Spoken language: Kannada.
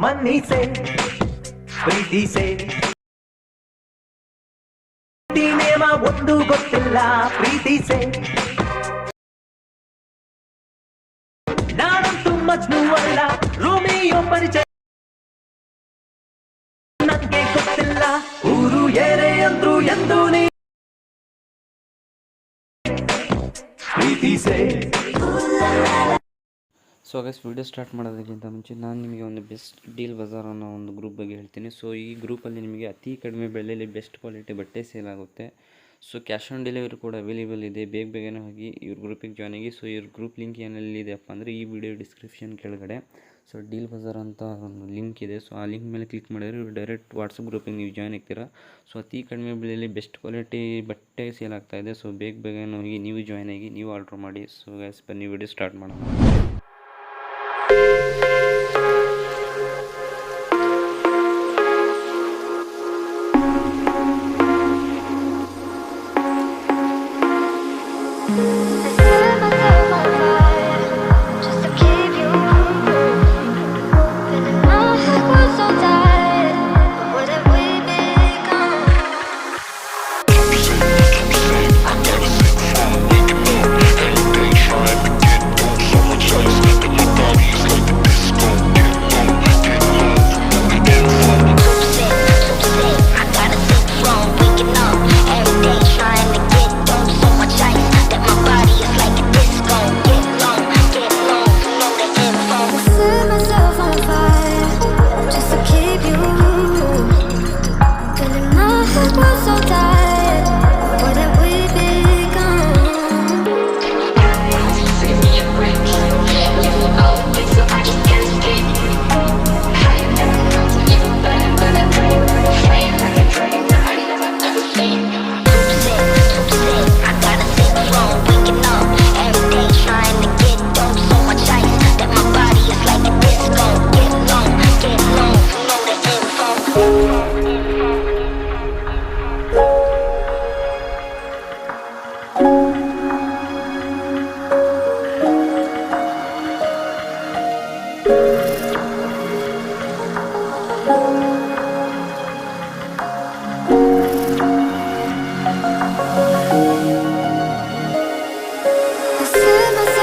ಮನ್ನಿಸೆ ಪ್ರೀತಿಸೆ ನೇಮ ಒಂದು ಗೊತ್ತಿಲ್ಲ ಪ್ರೀತಿಸೆ ನಾನಂತೂ ಮಜ್ನು ಅಲ್ಲ ರೋಮಿಯೋ ಪರಿಚಯ ನನಗೆ ಗೊತ್ತಿಲ್ಲ ಊರು ಏನೇ ಅಂದ್ರು ಎಂದು ನೀ ಪ್ರೀತಿಸೆ. ಸೊ ಗೈಸ್, ವಿಡಿಯೋ ಸ್ಟಾರ್ಟ್ ಮಾಡೋದಕ್ಕಿಂತ ಮುಂಚೆ ನಾನು ನಿಮಗೆ ಒಂದು ಬೆಸ್ಟ್ ಡೀಲ್ ಬಜಾರ್ ಅನ್ನೋ ಒಂದು ಗ್ರೂಪ್ ಬಗ್ಗೆ ಹೇಳ್ತೀನಿ. ಸೊ ಈ ಗ್ರೂಪಲ್ಲಿ ನಿಮಗೆ ಅತಿ ಕಡಿಮೆ ಬೆಲೆಯಲ್ಲಿ ಬೆಸ್ಟ್ ಕ್ವಾಲಿಟಿ ಬಟ್ಟೆ ಸೇಲ್ ಆಗುತ್ತೆ. ಸೊ ಕ್ಯಾಶ್ ಆನ್ ಡೆಲಿವರಿ ಕೂಡ ಅವೈಲೇಬಲ್ ಇದೆ. ಬೇಗನೆ ಹೋಗಿ ಇವ್ರ ಗ್ರೂಪಿಗೆ ಜಾಯ್ನ್ ಆಗಿ. ಸೊ ಇವ್ರ ಗ್ರೂಪ್ ಲಿಂಕ್ ಏನೆಲ್ಲಿದೆಯಪ್ಪ ಅಂದರೆ ಈ ವಿಡಿಯೋ ಡಿಸ್ಕ್ರಿಪ್ಷನ್ ಕೆಳಗಡೆ ಸೊ ಡೀಲ್ ಬಜಾರ್ ಅಂತ ಒಂದು ಲಿಂಕ್ ಇದೆ. ಸೊ ಆ ಲಿಂಕ್ ಮೇಲೆ ಕ್ಲಿಕ್ ಮಾಡಿದರೆ ಇವ್ರು ಡೈರೆಕ್ಟ್ ವಾಟ್ಸಪ್ ಗ್ರೂಪಿಗೆ ನೀವು ಜಾಯ್ನ್ ಆಗ್ತೀರಾ. ಸೊ ಅತಿ ಕಡಿಮೆ ಬೆಲೆಯಲ್ಲಿ ಬೆಸ್ಟ್ ಕ್ವಾಲಿಟಿ ಬಟ್ಟೆ ಸೇಲ್ ಆಗ್ತಾಯಿದೆ. ಸೊ ಬೇಗನೆ ಹೋಗಿ ನೀವು ಜಾಯ್ನ್ ಆಗಿ ನೀವು ಆರ್ಡ್ರ್ ಮಾಡಿ. ಸೊ ಗೈಸ್, ಬನ್ನಿ ವಿಡಿಯೋ ಸ್ಟಾರ್ಟ್ ಮಾಡೋಣ.